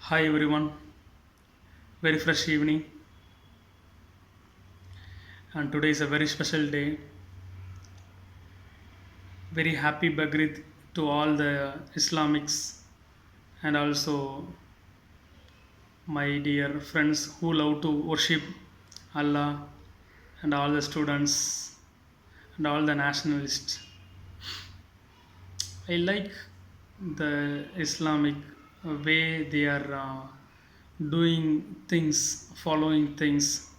Hi everyone, very fresh evening, and today is a very special day. Very happy Bagrid to all the Islamics and also my dear friends who love to worship Allah and all the students and all the nationalists. I like the Islamic way they are doing things, following things.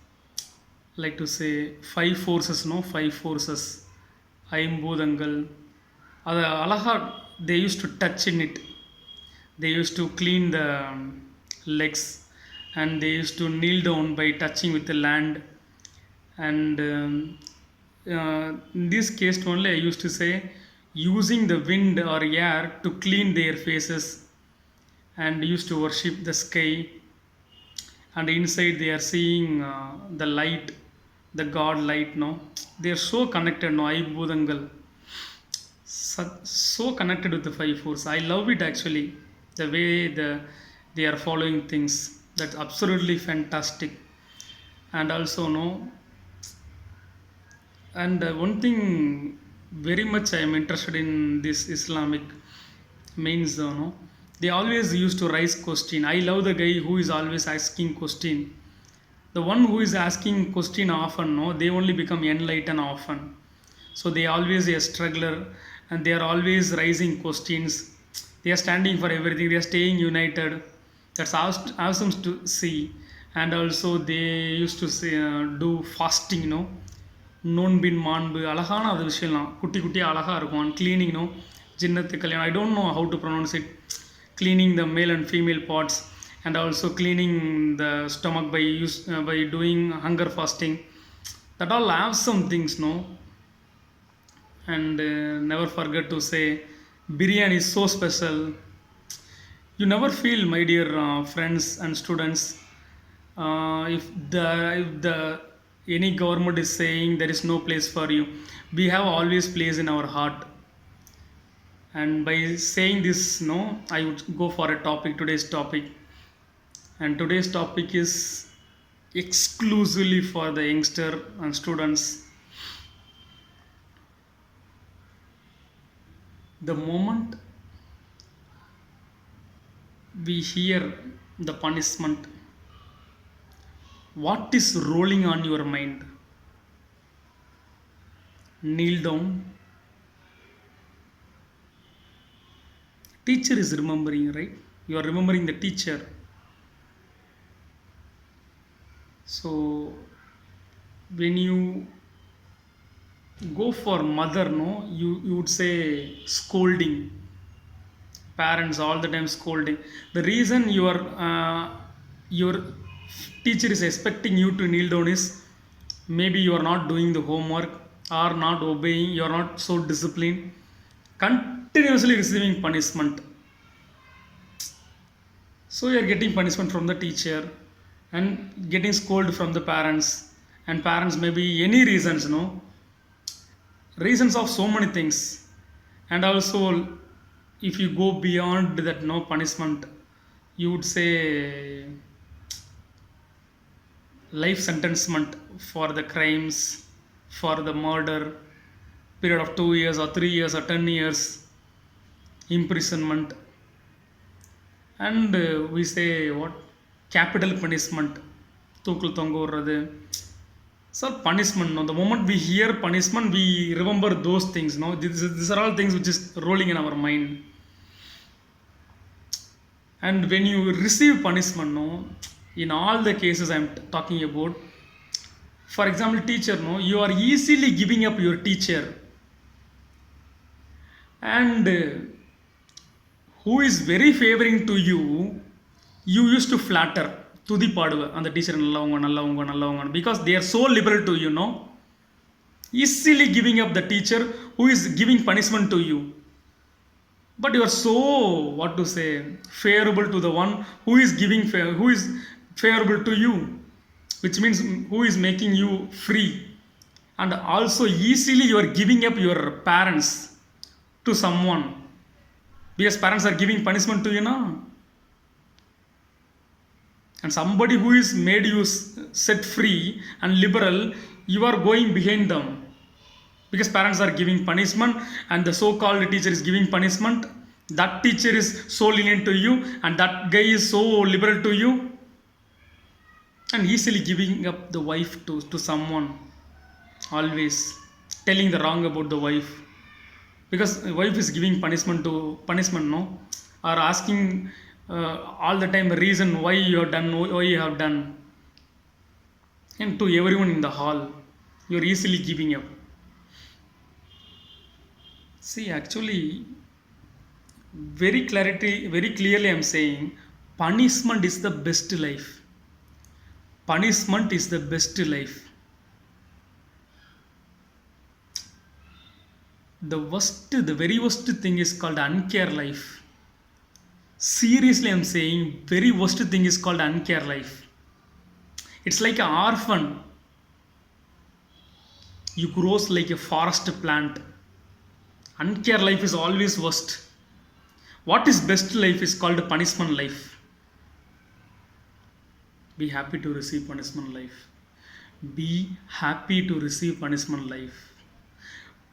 Like to say five forces, no, five forces, ஐம்பூதங்கள் அதை அழகா they used to touch in it. They used to clean the legs and they used to kneel down by touching with the land. And in this case only I used to say using the wind or air to clean their faces and used to worship the sky. And inside they are seeing the light, the god light, no, they are so connected, no, ஐம்பூதங்கள் so connected with the five force. I love it actually, the way they are following things. That's absolutely fantastic. And also no, and one thing very much I am interested in this Islamic means, no, they always used to raise question. I love the guy who is always asking question. The one who is asking question often, no, they only become enlightened often. So they always a struggler and they are always raising questions. They are standing for everything, they are staying united. That's awesome to see. And also they used to say, do fasting, you know, நோன்பின் மாண்பு அழகான அது விஷயம்லாம் குட்டி குட்டியாக அழகாக இருக்கும். Cleaning no, ஜின்னத்து கல்யாணம், I don't know how to pronounce it. Cleaning the male and female parts and also cleaning the stomach by doing hunger fasting. That all have some things, no. And never forget to say biryani is so special. You never feel, my dear friends and students, if the any government is saying there is no place for you, we have always place in our heart. And by saying this, no, I would go for a topic, today's topic. And today's topic is exclusively for the youngster and students. The moment we hear the punishment, what is rolling on your mind? Kneel down. Teacher is remembering, right? You are remembering the teacher. So when you go for mother, no, you would say scolding. Parents all the time scolding. The reason your teacher is expecting you to kneel down is maybe you are not doing the homework or not obeying, you are not so disciplined, continuously receiving punishment. So you are getting punishment from the teacher and getting scolded from the parents. And parents maybe any reasons, no, reasons of so many things. And also if you go beyond that, no, punishment, you would say life sentencement for the crimes, for the murder, period of 2 years or 3 years or 10 years imprisonment. And we say what, capital punishment, தூக்கில் தொங்க விடுறது. So punishment, no, the moment we hear punishment we remember those things, no. These are all things which is rolling in our mind. And when you receive punishment, no, in all the cases I am talking about, for example teacher, no, you are easily giving up your teacher. And who is very favoring to you, you used to flatter, துதி பாடுவ அந்த teacher நல்லவங்க நல்லவங்க நல்லவங்க, because they are so liberal to you, no, easily giving up the teacher who is giving punishment to you. But you are so, what to say, favorable to the one who is who is favorable to you, which means who is making you free. And also easily you are giving up your parents to someone, because parents are giving punishment to you now. and somebody who is made you set free and liberal, you are going behind them because parents are giving punishment and the so-called teacher is giving punishment. That teacher is so lenient to you and that guy is so liberal to you, and easily giving up the wife to someone, always telling the wrong about the wife because wife is giving punishment, no, or asking all the time the reason why you have done, why you have done, and to everyone in the hall you are easily giving up. See, actually, very clearly I'm saying punishment is the best life. Punishment is the best life. The very worst thing is called uncare life. Seriously, I'm saying very worst thing is called uncare life. It's like an orphan. You grows like a forest plant. Uncare life is always worst. What is best life is called punishment life. Be happy to receive punishment life. Be happy to receive punishment life.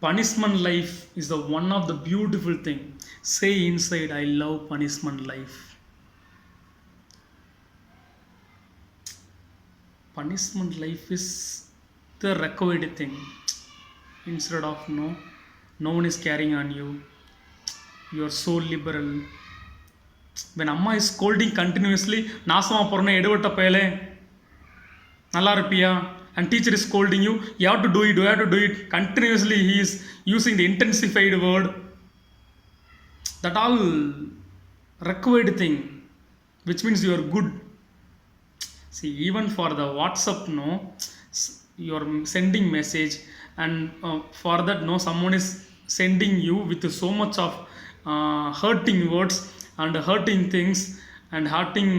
Punishment life is the one of the beautiful thing. Say inside, I love punishment life. Punishment life is the required thing. Instead of no one is carrying on you. You are so liberal. When Amma is scolding continuously, நாசமா போறனே எடுவட்ட பயலே நல்லா இருப்பியா, and teacher is scolding you, you have to do it continuously. He is using the intensified word. That all required thing, which means you are good. See, even for the WhatsApp, you are sending message, and for that, someone is sending you with so much of hurting words and hurting things and hurting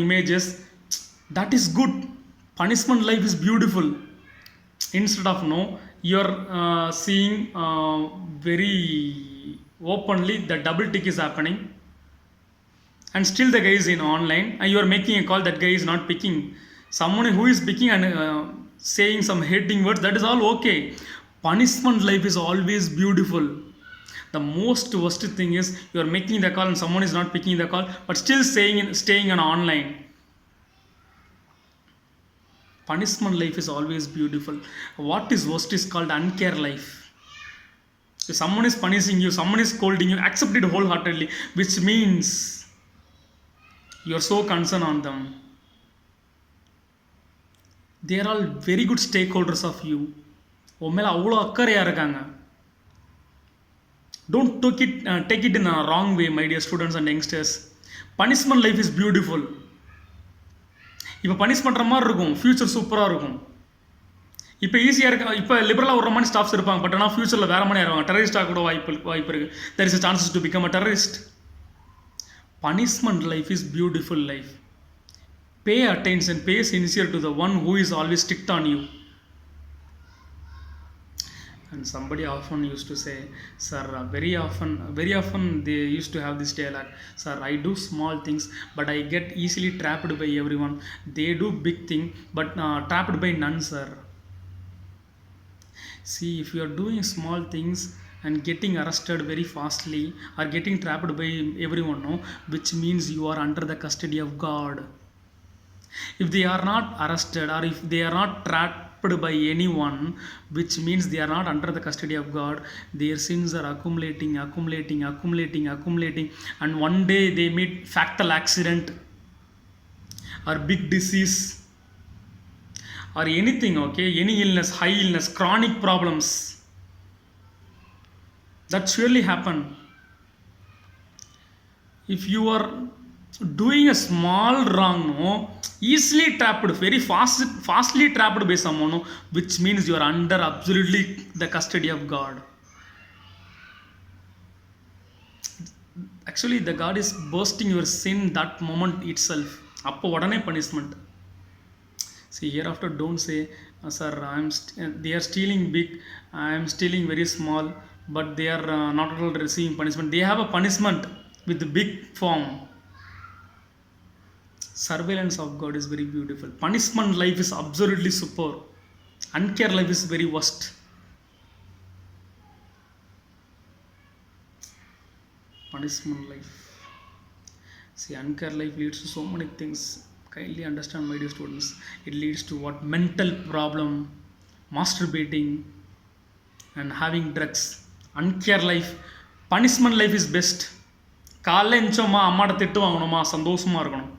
images. That is good. Punishment life is beautiful. Instead of you're seeing very openly the double tick is happening, and still the guy is in online and you are making a call, that guy is not picking. Someone who is picking and saying some hating words, that is all okay. Punishment life is always beautiful. The most worst thing is you are making the call and someone is not picking the call but still staying on online. Punishment life is always beautiful. What is worst is called uncare life. If someone is punishing you, someone is scolding you, accept it wholeheartedly, which means you are so concerned on them. They are all very good stakeholders of you. உண்மையில அவ்வளோ அக்கறையாக இருக்காங்க. Don't take it in a wrong way, my dear students and youngsters. Punishment life is beautiful. இப்போ punish பண்ணுற மாதிரி இருக்கும், future சூப்பராக இருக்கும். இப்போ ஈஸியாக இருக்க, இப்போ லிபரலாக ஒரு மாதிரி ஸ்டாஃப்ஸ் இருப்பாங்க, பட் ஆனால் ஃப்யூச்சரில் வேறு மாதிரி ஆயிடுவாங்க. டெரரிஸ்டாக கூட வாய்ப்பு இருக்குது. There is a chances to become a terrorist. Punishment life is beautiful life. Pay attention, pay sincere to the one who is always strict on you. And somebody often used to say, sir, very often they used to have this dialogue, sir, I do small things but I get easily trapped by everyone. They do big thing but trapped by none, sir. See, if you are doing small things and getting arrested very fastly or getting trapped by everyone, which means you are under the custody of God. If they are not arrested or if they are not trapped by anyone, which means they are not under the custody of God, their sins are accumulating, and one day they meet fatal accident or big disease or anything, okay, any illness, high illness, chronic problems. That surely happen. If you are doing a small wrong, easily trapped, very fastly trapped by someone, which means you are under absolutely the custody of God. Actually, the God is bursting your sin that moment itself. Appo vadane punishment. See, hereafter don't say, sir, they are stealing big, I am stealing very small, but they are not at all receiving punishment. They have a punishment with the big form. Surveillance of God is very beautiful. Punishment life is absolutely super. Uncare life is very worst. Punishment life. See, uncare life leads to so many things. Kindly understand, my dear students. It leads to what? Mental problem, masturbating, and having drugs. Uncare life. Punishment life is best. காலைல எஞ்சோமா அம்மாட்ட திட்டு வாங்கணுமா சந்தோஷமாக இருக்கணும்.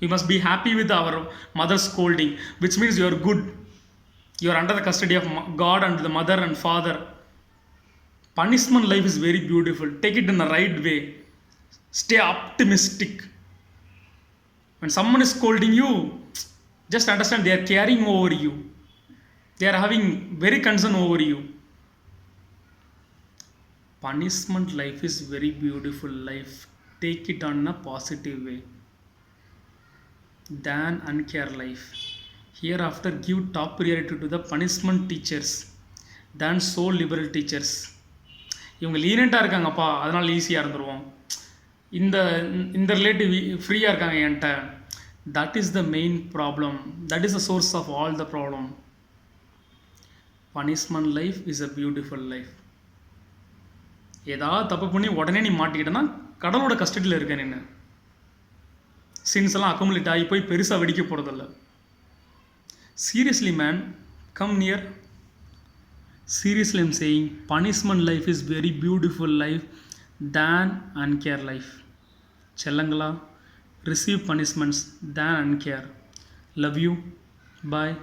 You must be happy with our mother scolding, which means you are good. You are under the custody of God and the mother and father. Punishment life is very beautiful. Take it in the right way. Stay optimistic. When someone is scolding you, just understand they are caring over you. They are having very concern over you. Punishment life is very beautiful life. Take it on a positive way. Than uncare life. Hereafter give top priority to the punishment teachers than so liberal teachers. இவங்க லீனண்ட்டாக இருக்காங்கப்பா, அதனால் ஈஸியாக இருந்துருவோம். இந்த இந்த relative ஃப்ரீயாக இருக்காங்க என்கிட்ட. That is the main problem. That is the source of all the problem. Punishment life is a beautiful life. ஏதாவது தப்பு பண்ணி உடனே நீ மாட்டிக்கிட்டேன்னா கடவுளோட கஸ்டடியில் இருக்க நின்று சின்ஸ் எல்லாம் அக்குமுலேட் ஆகி போய் பெருசாக வெடிக்க போகிறதில்ல. Seriously man, come near. Seriously, I'm saying punishment life is very beautiful life than uncare life. Chellangala, receive punishments than uncare. Love you. Bye.